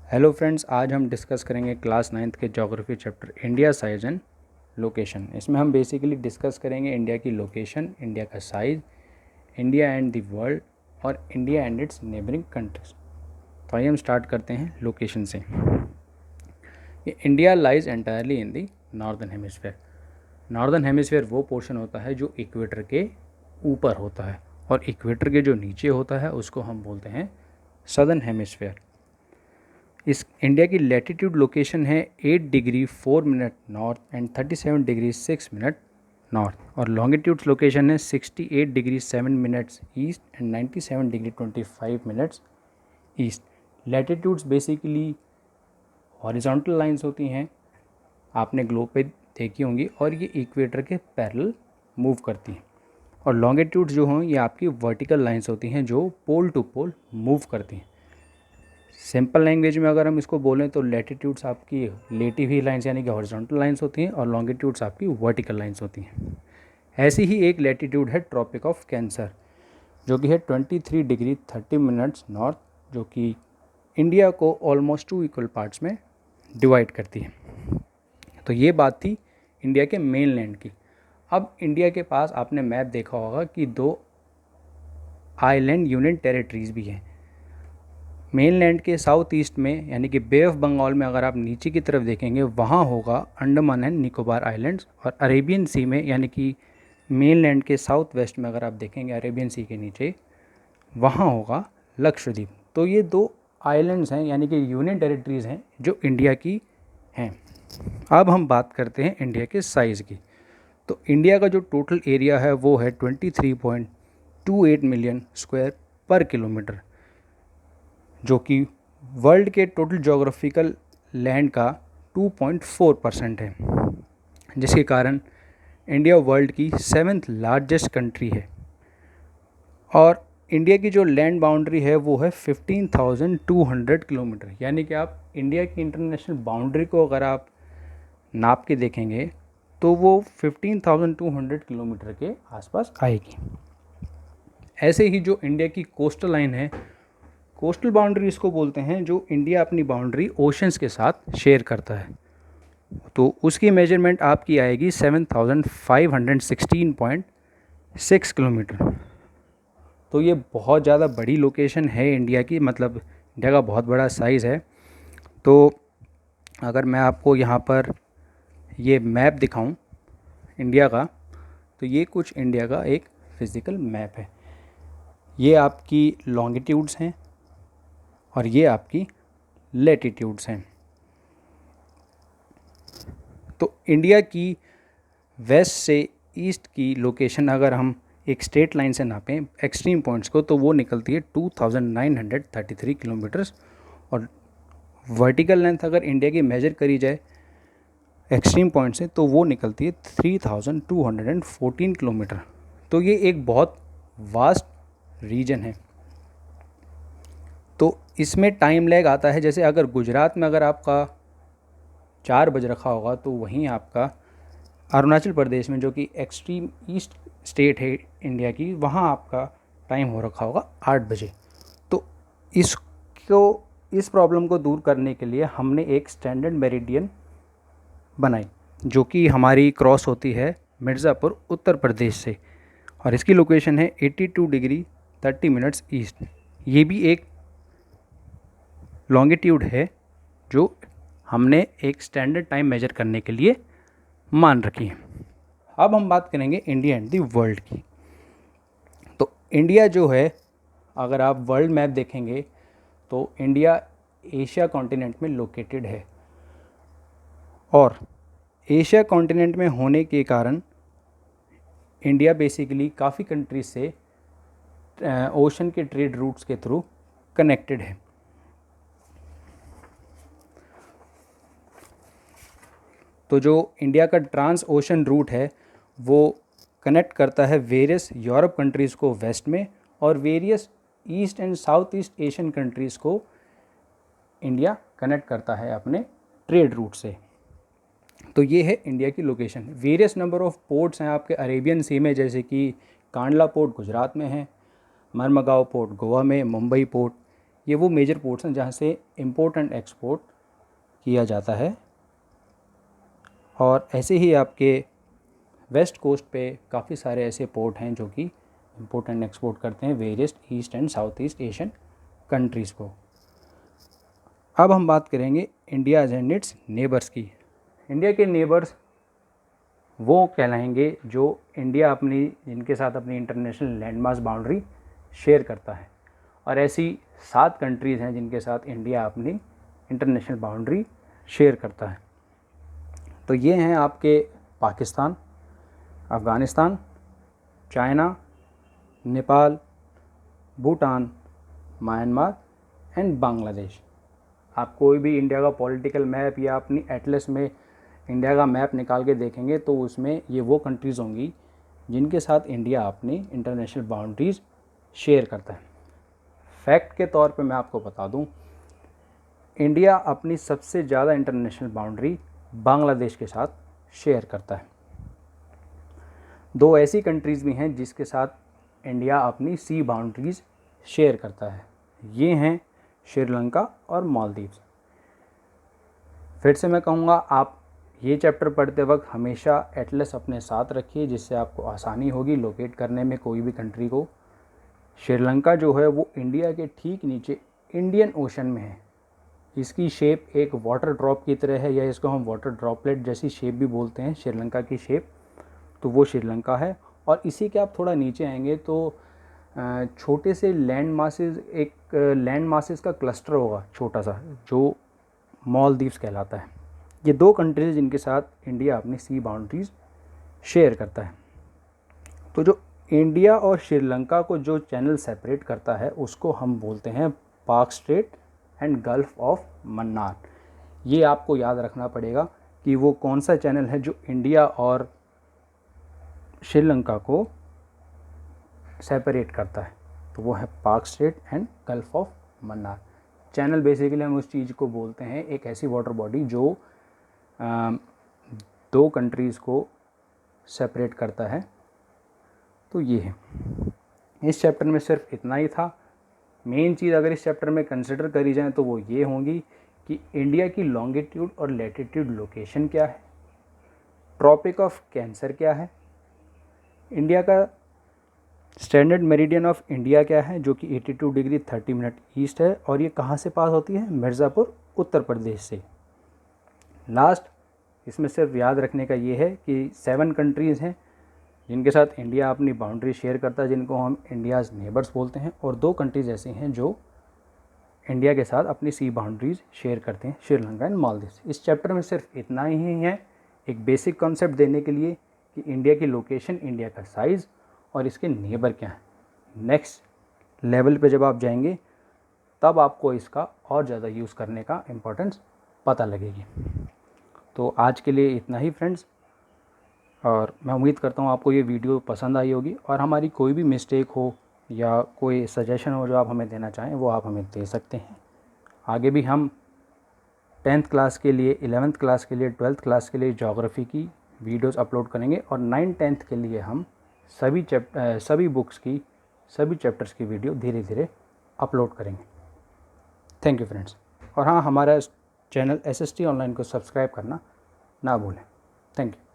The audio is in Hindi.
हेलो फ्रेंड्स, आज हम डिस्कस करेंगे क्लास 9th के geography chapter India size and location. इसमें हम बेसिकली डिस्कस करेंगे इंडिया की लोकेशन, इंडिया का size, India and the world और India and its neighboring countries. तो आइए हम स्टार्ट करते हैं लोकेशन से। ये India lies entirely in the northern hemisphere. Northern hemisphere वो पोर्शन होता है जो इक्वेटर के ऊपर होता है और इक्वेटर के जो नीचे होता है उसको हम बोलते हैं सदर्न हेमिस्फेयर। इस इंडिया की लैटिट्यूड लोकेशन है 8 degree 4 minute north and 37 degree 6 minute north, और लॉन्गिट्यूड्स लोकेशन है 68 degree 7 minutes east and 97 degree 25 minutes east. Latitudes basically horizontal lines होती हैं, आपने ग्लोब पे देखी होंगी, और ये इक्वेटर के पैरेलल मूव करती हैं। और लॉन्गिट्यूड्स जो हों ये आपकी वर्टिकल लाइंस होती हैं जो पोल टू पोल मूव करती हैं। सिंपल लैंग्वेज में अगर हम इसको बोलें तो लैटिट्यूड्स आपकी लेटिव ही लाइंस यानी कि हॉरिजॉन्टल लाइंस होती हैं और लॉन्गिट्यूड्स आपकी वर्टिकल लाइंस होती हैं। ऐसी ही एक लैटिट्यूड है ट्रॉपिक ऑफ कैंसर, जो कि है 23 डिग्री 30 मिनट्स नॉर्थ, जो कि इंडिया को ऑलमोस्ट 2 इक्वल पार्ट्स में डिवाइड करती है। तो ये बात थी इंडिया के मेन लैंड की। अब इंडिया के पास आपने मैप देखा होगा कि 2 आइलैंड यूनियन टेरिटरीज भी हैं। मेनलैंड के साउथ ईस्ट में यानी कि बे ऑफ बंगाल में अगर आप नीचे की तरफ देखेंगे वहाँ होगा अंडमान एंड निकोबार आइलैंड्स, और अरेबियन सी में यानी कि मेनलैंड के साउथ वेस्ट में अगर आप देखेंगे अरेबियन सी के नीचे वहाँ होगा लक्षद्वीप। तो ये 2 आइलैंड्स हैं यानी कि यूनियन टेरिटरीज़ हैं जो इंडिया की हैं। अब हम बात करते हैं इंडिया के साइज़ की। तो इंडिया का जो टोटल एरिया है वो है 23.28 मिलियन स्क्वायर पर किलोमीटर, जो कि वर्ल्ड के टोटल जोग्राफिकल लैंड का 2.4% है, जिसके कारण इंडिया वर्ल्ड की 7th लार्जेस्ट कंट्री है। और इंडिया की जो लैंड बाउंड्री है वो है 15,200 किलोमीटर, यानी कि आप इंडिया की इंटरनेशनल बाउंड्री को अगर आप नाप के देखेंगे तो वो 15,200 किलोमीटर के आसपास आएगी। ऐसे ही जो इंडिया की कोस्टल लाइन है, कोस्टल बाउंड्री इसको बोलते हैं जो इंडिया अपनी बाउंड्री ओशंस के साथ शेयर करता है, तो उसकी मेजरमेंट आपकी आएगी 7,516.6 किलोमीटर। तो ये बहुत ज़्यादा बड़ी लोकेशन है इंडिया की, मतलब इंडिया का बहुत बड़ा साइज़ है। तो अगर मैं आपको यहाँ पर ये मैप दिखाऊं इंडिया का, तो ये कुछ इंडिया का एक फिज़िकल मैप है। ये आपकी लॉन्गिट्यूड्स हैं और ये आपकी लैटिट्यूड्स हैं। तो इंडिया की वेस्ट से ईस्ट की लोकेशन अगर हम एक स्ट्रेट लाइन से नापें एक्सट्रीम पॉइंट्स को तो वो निकलती है 2,933 किलोमीटर्स, और वर्टिकल लेंथ अगर इंडिया की मेजर करी जाए एक्सट्रीम पॉइंट से तो वो निकलती है 3,214 किलोमीटर। तो ये एक बहुत वास्ट रीजन है। तो इसमें टाइम लैग आता है, जैसे अगर गुजरात में अगर आपका 4 बज रखा होगा तो वहीं आपका अरुणाचल प्रदेश में जो कि एक्सट्रीम ईस्ट स्टेट है इंडिया की, वहाँ आपका टाइम हो रखा होगा 8 बजे। तो इस प्रॉब्लम को दूर करने के लिए हमने एक स्टैंडर्ड मेरिडियन बनाई जो कि हमारी क्रॉस होती है मिर्ज़ापुर उत्तर प्रदेश से, और इसकी लोकेशन है 82 डिग्री 30 मिनट्स ईस्ट। ये भी एक लॉन्गिट्यूड है जो हमने एक स्टैंडर्ड टाइम मेजर करने के लिए मान रखी है। अब हम बात करेंगे इंडिया एंड दी वर्ल्ड की। तो इंडिया जो है, अगर आप वर्ल्ड मैप देखेंगे तो इंडिया एशिया कॉन्टिनेंट में लोकेटेड है, और एशिया कॉन्टिनेंट में होने के कारण इंडिया बेसिकली काफ़ी कंट्रीज से ओशन के ट्रेड रूट्स के थ्रू कनेक्टेड है। तो जो इंडिया का ट्रांस ओशन रूट है वो कनेक्ट करता है वेरियस यूरोप कंट्रीज़ को वेस्ट में और various east and south east Asian countries को इंडिया कनेक्ट करता है अपने ट्रेड रूट से। तो ये है इंडिया की location. Various number of ports हैं आपके अरेबियन सी में, जैसे कि कांडला पोर्ट गुजरात में है, मरमगांव पोर्ट गोवा में, मुंबई पोर्ट ये वो मेजर पोर्ट्स हैं जहाँ से इम्पोर्ट एंड एक्सपोर्ट किया जाता है। और ऐसे ही आपके वेस्ट कोस्ट पे काफ़ी सारे ऐसे पोर्ट हैं जो कि इम्पोर्ट एंड एक्सपोर्ट करते हैं various east and south east Asian countries को। अब हम बात करेंगे इंडिया एंड इट्स नेबर्स की। इंडिया के नेबर्स वो कहलाएंगे जो इंडिया जिनके साथ अपनी इंटरनेशनल लैंडमास बाउंड्री शेयर करता है। और ऐसी 7 कंट्रीज़ हैं जिनके साथ इंडिया अपनी इंटरनेशनल बाउंड्री शेयर करता है। तो ये हैं आपके Pakistan, Afghanistan, China, Nepal, Bhutan, Myanmar and Bangladesh. आप कोई भी इंडिया का पॉलिटिकल मैप या अपनी एटलस में इंडिया का मैप निकाल के देखेंगे तो उसमें ये वो कंट्रीज़ होंगी जिनके साथ इंडिया अपनी इंटरनेशनल बाउंड्रीज़ शेयर करता है। फैक्ट के तौर पे मैं आपको बता दूं, इंडिया अपनी सबसे ज़्यादा इंटरनेशनल बाउंड्री बांग्लादेश के साथ शेयर करता है। 2 ऐसी कंट्रीज़ भी हैं जिसके साथ इंडिया अपनी सी बाउंड्रीज़ शेयर करता है। ये हैं श्रीलंका और मालदीव्स। फिर से मैं कहूँगा, आप ये चैप्टर पढ़ते वक्त हमेशा एटलस अपने साथ रखिए जिससे आपको आसानी होगी लोकेट करने में कोई भी कंट्री को। श्रीलंका जो है वो इंडिया के ठीक नीचे इंडियन ओशन में है। इसकी शेप एक वाटर ड्रॉप की तरह है, या इसको हम वाटर ड्रॉपलेट जैसी शेप भी बोलते हैं, श्रीलंका की शेप। तो वो श्रीलंका है। और इसी के आप थोड़ा नीचे आएंगे तो छोटे से लैंड मासेस का क्लस्टर होगा छोटा सा, जो मालदीव्स कहलाता है। ये 2 कंट्रीज जिनके साथ इंडिया अपनी सी बाउंड्रीज शेयर करता है। तो जो इंडिया और श्रीलंका को जो चैनल सेपरेट करता है उसको हम बोलते हैं पाक straight and gulf of Mannar. ये आपको याद रखना पड़ेगा कि वो कौन सा चैनल है जो इंडिया और श्रीलंका को सेपरेट करता है। तो वो है पाक straight and gulf of Mannar. Channel basically हम उस चीज़ को बोलते हैं, एक ऐसी वाटर बॉडी जो 2 कंट्रीज़ को सेपरेट करता है। तो ये है, इस चैप्टर में सिर्फ इतना ही था। मेन चीज़ अगर इस चैप्टर में कंसिडर करी जाए तो वो ये होंगी कि इंडिया की लॉन्गिट्यूड और लैटिट्यूड लोकेशन क्या है, ट्रॉपिक ऑफ कैंसर क्या है, इंडिया का स्टैंडर्ड मेरिडियन ऑफ इंडिया क्या है जो कि 82 डिग्री 30 मिनट ईस्ट है, और ये कहाँ से पास होती है, मिर्ज़ापुर उत्तर प्रदेश से। लास्ट इसमें सिर्फ याद रखने का ये है कि 7 कंट्रीज़ हैं जिनके साथ इंडिया अपनी बाउंड्री शेयर करता है, जिनको हम इंडियाज़ नेबर्स बोलते हैं, और 2 कंट्रीज़ ऐसी हैं जो इंडिया के साथ अपनी सी बाउंड्रीज शेयर करते हैं, श्रीलंका एंड मालदीव्स। इस चैप्टर में सिर्फ इतना ही है, एक बेसिक कॉन्सेप्ट देने के लिए कि इंडिया की लोकेशन, इंडिया का साइज़ और इसके नेबर क्या हैं। नेक्स्ट लेवल पे जब आप जाएंगे तब आपको इसका और ज़्यादा यूज़ करने का इम्पोर्टेंस पता लगेगी। तो आज के लिए इतना ही फ्रेंड्स, और मैं उम्मीद करता हूँ आपको ये वीडियो पसंद आई होगी, और हमारी कोई भी मिस्टेक हो या कोई सजेशन हो जो आप हमें देना चाहें वो आप हमें दे सकते हैं। आगे भी हम 10th क्लास के लिए, 11th क्लास के लिए, 12th क्लास के लिए ज्योग्राफी की वीडियोस अपलोड करेंगे, और 9th-10th के लिए हम सभी बुक्स की, सभी चैप्टर्स की वीडियो धीरे धीरे अपलोड करेंगे। Thank you friends. और हाँ, हमारा चैनल SST ऑनलाइन को सब्सक्राइब करना ना भूलें। Thank you.